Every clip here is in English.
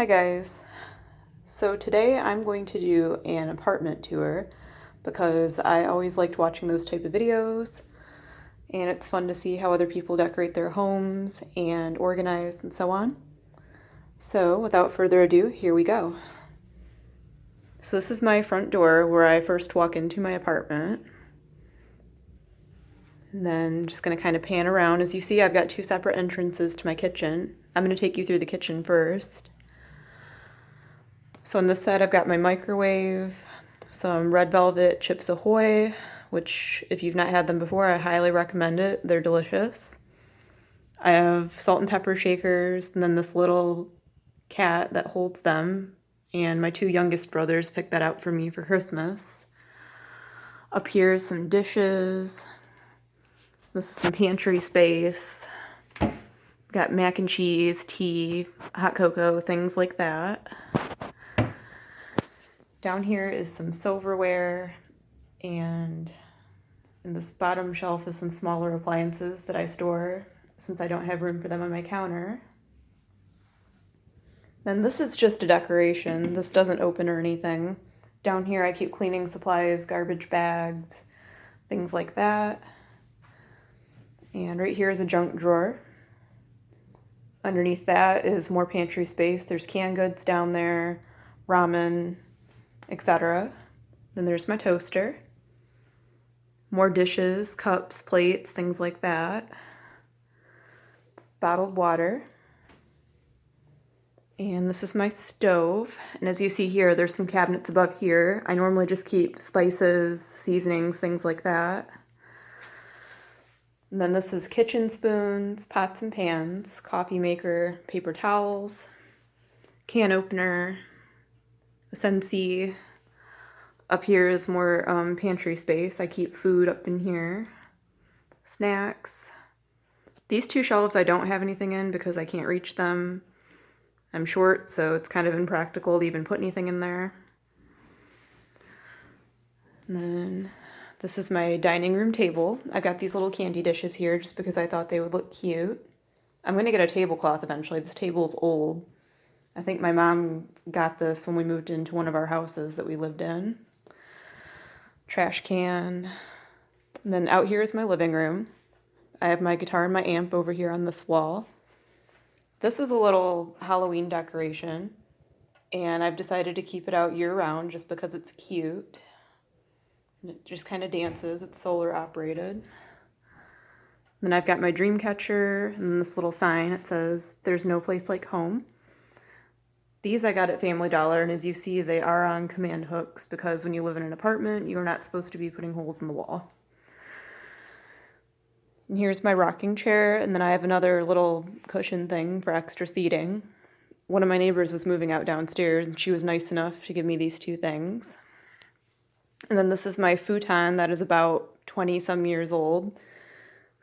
Hi guys. So today I'm going to do an apartment tour because I always liked watching those type of videos and it's fun to see how other people decorate their homes and organize and so on. So without further ado, here we go. So this is my front door where I first walk into my apartment. And then just going to kind of pan around. As you see, I've got two separate entrances to my kitchen. I'm going to take you through the kitchen first. So on this side, I've got my microwave, some Red Velvet Chips Ahoy, which if you've not had them before, I highly recommend it. They're delicious. I have salt and pepper shakers, and then this little cat that holds them, and my two youngest brothers picked that out for me for Christmas. Up here is some dishes. This is some pantry space. Got mac and cheese, tea, hot cocoa, things like that. Down here is some silverware, and in this bottom shelf is some smaller appliances that I store since I don't have room for them on my counter. Then this is just a decoration. This doesn't open or anything. Down here I keep cleaning supplies, garbage bags, things like that. And right here is a junk drawer. Underneath that is more pantry space. There's canned goods down there, ramen, etc. Then there's my toaster. More dishes, cups, plates, things like that. Bottled water. And this is my stove. And as you see here, there's some cabinets above here. I normally just keep spices, seasonings, things like that. And then this is kitchen spoons, pots and pans, coffee maker, paper towels, can opener, a Scentsy. Up here is more pantry space. I keep food up in here. Snacks. These two shelves I don't have anything in because I can't reach them. I'm short, so it's kind of impractical to even put anything in there. And then this is my dining room table. I've got these little candy dishes here just because I thought they would look cute. I'm going to get a tablecloth eventually. This table's old. I think my mom got this when we moved into one of our houses that we lived in. Trash can. And then out here is my living room. I have my guitar and my amp over here on this wall. This is a little Halloween decoration, and I've decided to keep it out year-round just because it's cute. And it just kind of dances. It's solar operated. Then I've got my dream catcher and this little sign. It says, "There's no place like home." These I got at Family Dollar, and as you see, they are on command hooks because when you live in an apartment, you are not supposed to be putting holes in the wall. And here's my rocking chair, and then I have another little cushion thing for extra seating. One of my neighbors was moving out downstairs, and she was nice enough to give me these two things. And then this is my futon that is about 20-some years old.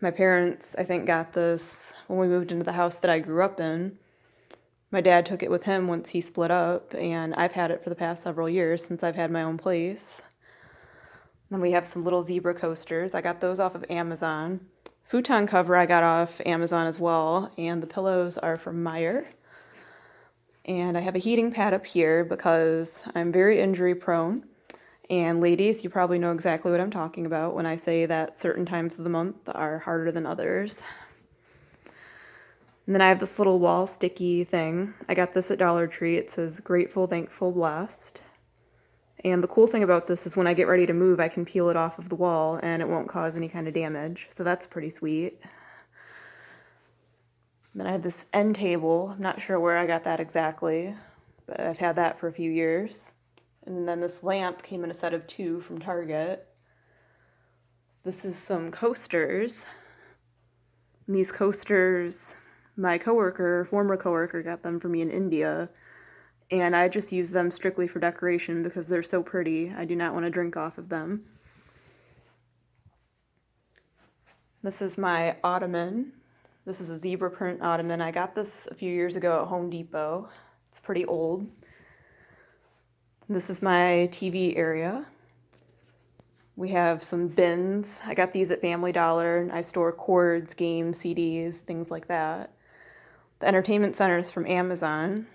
My parents, I think, got this when we moved into the house that I grew up in. My dad took it with him once he split up, and I've had it for the past several years since I've had my own place. Then we have some little zebra coasters. I got those off of Amazon. Futon cover I got off Amazon as well, and the pillows are from Meijer. And I have a heating pad up here because I'm very injury prone. And ladies, you probably know exactly what I'm talking about when I say that certain times of the month are harder than others. And then I have this little wall sticky thing. I got this at Dollar Tree. It says grateful, thankful, blessed. And the cool thing about this is when I get ready to move, I can peel it off of the wall and it won't cause any kind of damage. So that's pretty sweet. Then I have this end table. I'm not sure where I got that exactly, but I've had that for a few years. And then this lamp came in a set of 2 from Target. This is some coasters. And these coasters, my former coworker got them for me in India. And I just use them strictly for decoration because they're so pretty. I do not want to drink off of them. This is my ottoman. This is a zebra print ottoman. I got this a few years ago at Home Depot. It's pretty old. This is my TV area. We have some bins. I got these at Family Dollar. I store cords, games, CDs, things like that. The entertainment center is from Amazon.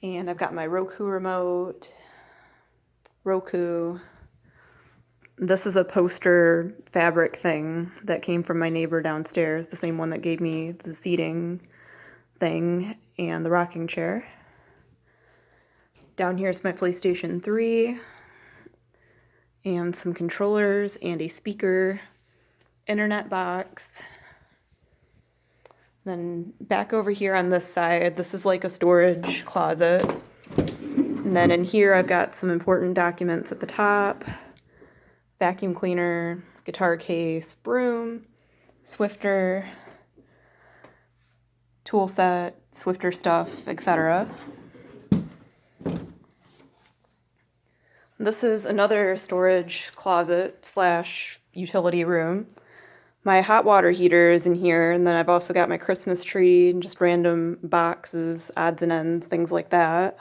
And I've got my Roku remote, Roku. This is a poster fabric thing that came from my neighbor downstairs, the same one that gave me the seating thing and the rocking chair. Down here is my PlayStation 3 and some controllers and a speaker, internet box. Then back over here on this side, this is like a storage closet. And then in here I've got some important documents at the top. Vacuum cleaner, guitar case, broom, Swiffer, tool set, Swiffer stuff, etc. This is another storage closet slash utility room. My hot water heater is in here, and then I've also got my Christmas tree and just random boxes, odds and ends, things like that.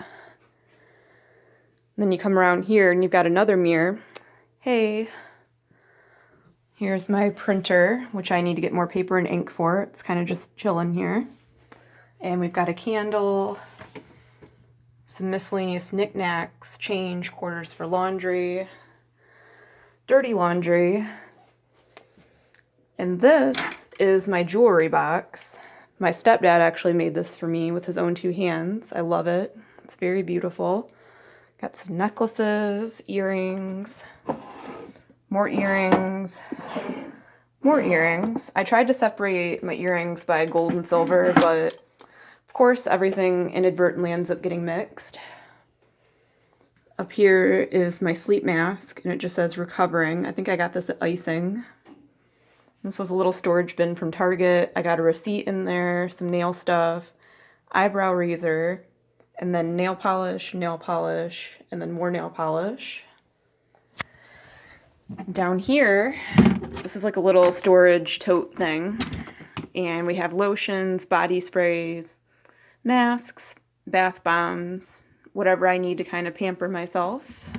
And then you come around here and you've got another mirror. Hey, here's my printer, which I need to get more paper and ink for. It's kind of just chilling here. And we've got a candle, some miscellaneous knickknacks, change, quarters for laundry, dirty laundry. And this is my jewelry box. My stepdad actually made this for me with his own 2 hands. I love it. It's very beautiful. Got some necklaces, earrings, more earrings, more earrings. I tried to separate my earrings by gold and silver, but of course everything inadvertently ends up getting mixed. Up here is my sleep mask, and it just says recovering. I think I got this at Icing. This was a little storage bin from Target. I got a receipt in there, some nail stuff, eyebrow razor, and then nail polish, and then more nail polish. Down here, this is like a little storage tote thing. And we have lotions, body sprays, masks, bath bombs, whatever I need to kind of pamper myself.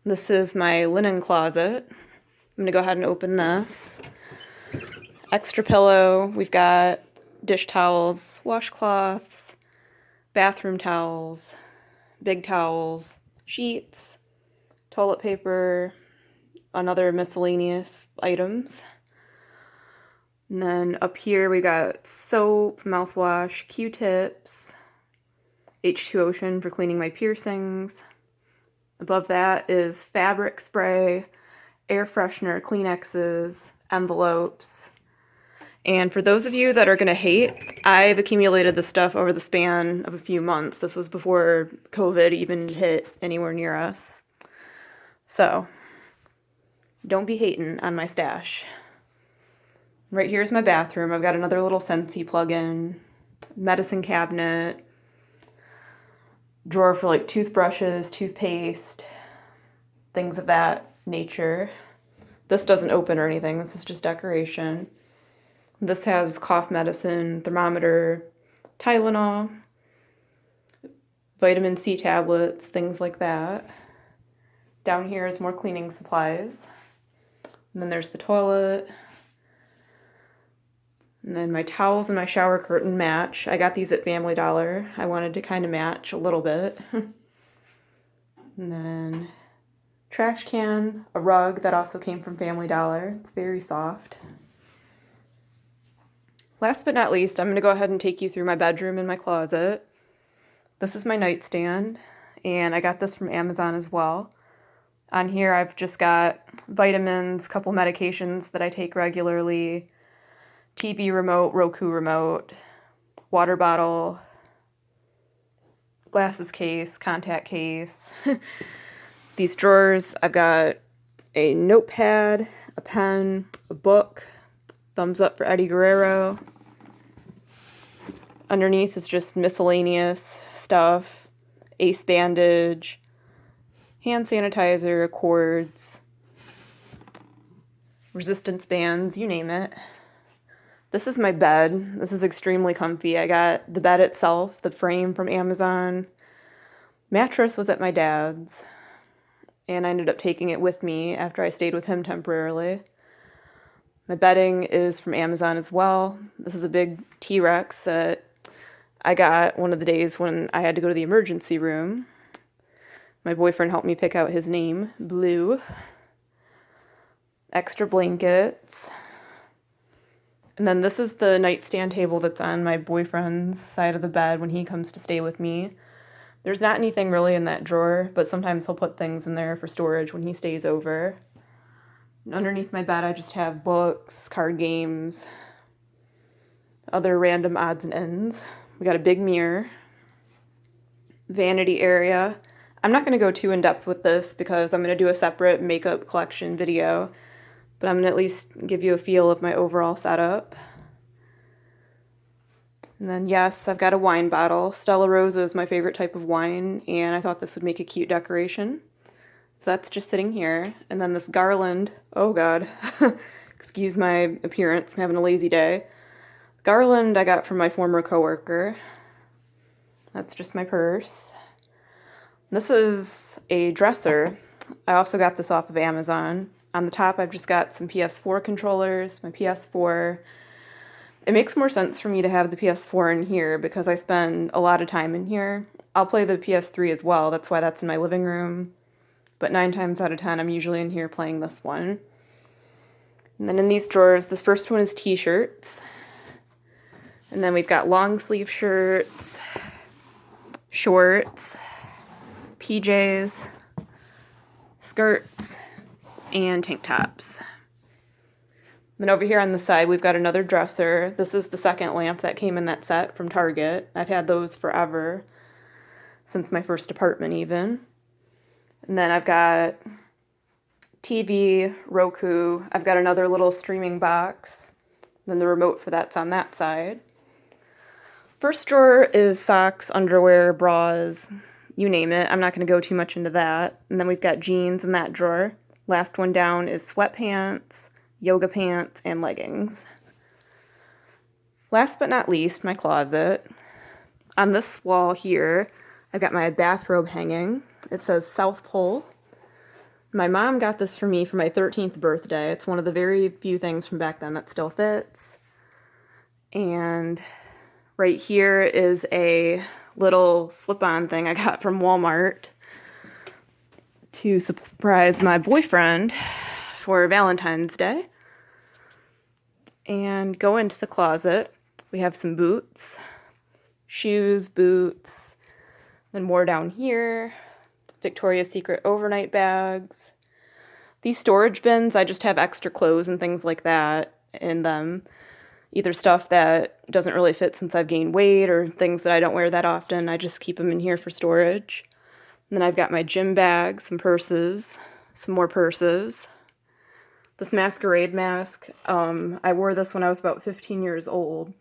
This is my linen closet. I'm going to go ahead and open this. Extra pillow. We've got dish towels, washcloths, bathroom towels, big towels, sheets, toilet paper, and other miscellaneous items. And then up here we got soap, mouthwash, Q-tips, H2 Ocean for cleaning my piercings. Above that is fabric spray, air freshener, Kleenexes, envelopes. And for those of you that are going to hate, I've accumulated this stuff over the span of a few months. This was before COVID even hit anywhere near us. So, don't be hating on my stash. Right here's my bathroom. I've got another little Scentsy plug-in, medicine cabinet, drawer for like toothbrushes, toothpaste, things of that nature. This doesn't open or anything. This is just decoration. This has cough medicine, thermometer, Tylenol, vitamin C tablets, things like that. Down here is more cleaning supplies. And then there's the toilet. And then my towels and my shower curtain match. I got these at Family Dollar. I wanted to kind of match a little bit. And then trash can, a rug that also came from Family Dollar. It's very soft. Last but not least, I'm going to go ahead and take you through my bedroom and my closet. This is my nightstand, and I got this from Amazon as well. On here I've just got vitamins, a couple medications that I take regularly, TV remote, Roku remote, water bottle, glasses case, contact case. These drawers, I've got a notepad, a pen, a book, thumbs up for Eddie Guerrero. Underneath is just miscellaneous stuff, ace bandage, hand sanitizer, cords, resistance bands, you name it. This is my bed. This is extremely comfy. I got the bed itself, the frame from Amazon. Mattress was at my dad's, and I ended up taking it with me after I stayed with him temporarily. My bedding is from Amazon as well. This is a big T-Rex that I got one of the days when I had to go to the emergency room. My boyfriend helped me pick out his name, Blue. Extra blankets. And then this is the nightstand table that's on my boyfriend's side of the bed when he comes to stay with me. There's not anything really in that drawer, but sometimes he'll put things in there for storage when he stays over. And underneath my bed I just have books, card games, other random odds and ends. We got a big mirror, vanity area. I'm not going to go too in depth with this because I'm going to do a separate makeup collection video, but I'm going to at least give you a feel of my overall setup. And then yes, I've got a wine bottle. Stella Rosa is my favorite type of wine, and I thought this would make a cute decoration. So that's just sitting here. And then this garland, oh god, excuse my appearance, I'm having a lazy day. Garland I got from my former coworker. That's just my purse. This is a dresser. I also got this off of Amazon. On the top I've just got some PS4 controllers, my PS4. It makes more sense for me to have the PS4 in here because I spend a lot of time in here. I'll play the PS3 as well, that's why that's in my living room. But 9 times out of 10 I'm usually in here playing this one. And then in these drawers, this first one is t-shirts. And then we've got long sleeve shirts, shorts, PJs, skirts, and tank tops. Then over here on the side, we've got another dresser. This is the second lamp that came in that set from Target. I've had those forever, since my first apartment even. And then I've got TV, Roku. I've got another little streaming box. Then the remote for that's on that side. First drawer is socks, underwear, bras, you name it. I'm not going to go too much into that. And then we've got jeans in that drawer. Last one down is sweatpants, yoga pants, and leggings. Last but not least, my closet. On this wall here, I've got my bathrobe hanging. It says South Pole. My mom got this for me for my 13th birthday. It's one of the very few things from back then that still fits. And right here is a little slip-on thing I got from Walmart to surprise my boyfriend for Valentine's Day. And go into the closet. We have some boots, shoes, boots, then more down here. Victoria's Secret overnight bags. These storage bins, I just have extra clothes and things like that in them. Either stuff that doesn't really fit since I've gained weight or things that I don't wear that often. I just keep them in here for storage. And then I've got my gym bag, some purses, some more purses. This masquerade mask, I wore this when I was about 15 years old.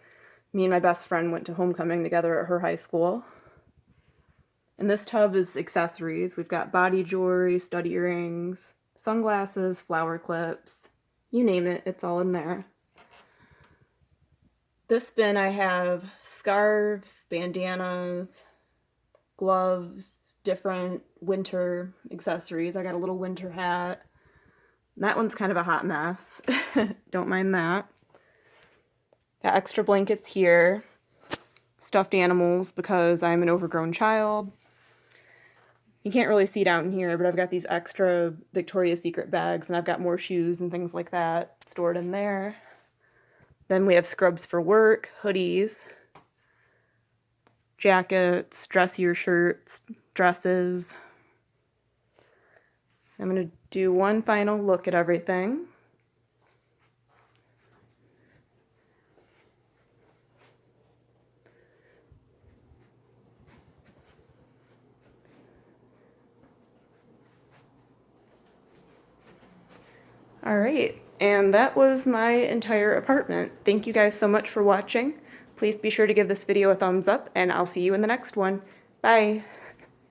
Me and my best friend went to homecoming together at her high school. And this tub is accessories. We've got body jewelry, stud earrings, sunglasses, flower clips, you name it, it's all in there. This bin I have scarves, bandanas, gloves, different winter accessories. I got a little winter hat. That one's kind of a hot mess. Don't mind that. Got extra blankets here. Stuffed animals because I'm an overgrown child. You can't really see down here, but I've got these extra Victoria's Secret bags, and I've got more shoes and things like that stored in there. Then we have scrubs for work, hoodies, jackets, dressier shirts, dresses. I'm going to do one final look at everything. All right, and that was my entire apartment. Thank you guys so much for watching. Please be sure to give this video a thumbs up, and I'll see you in the next one. Bye!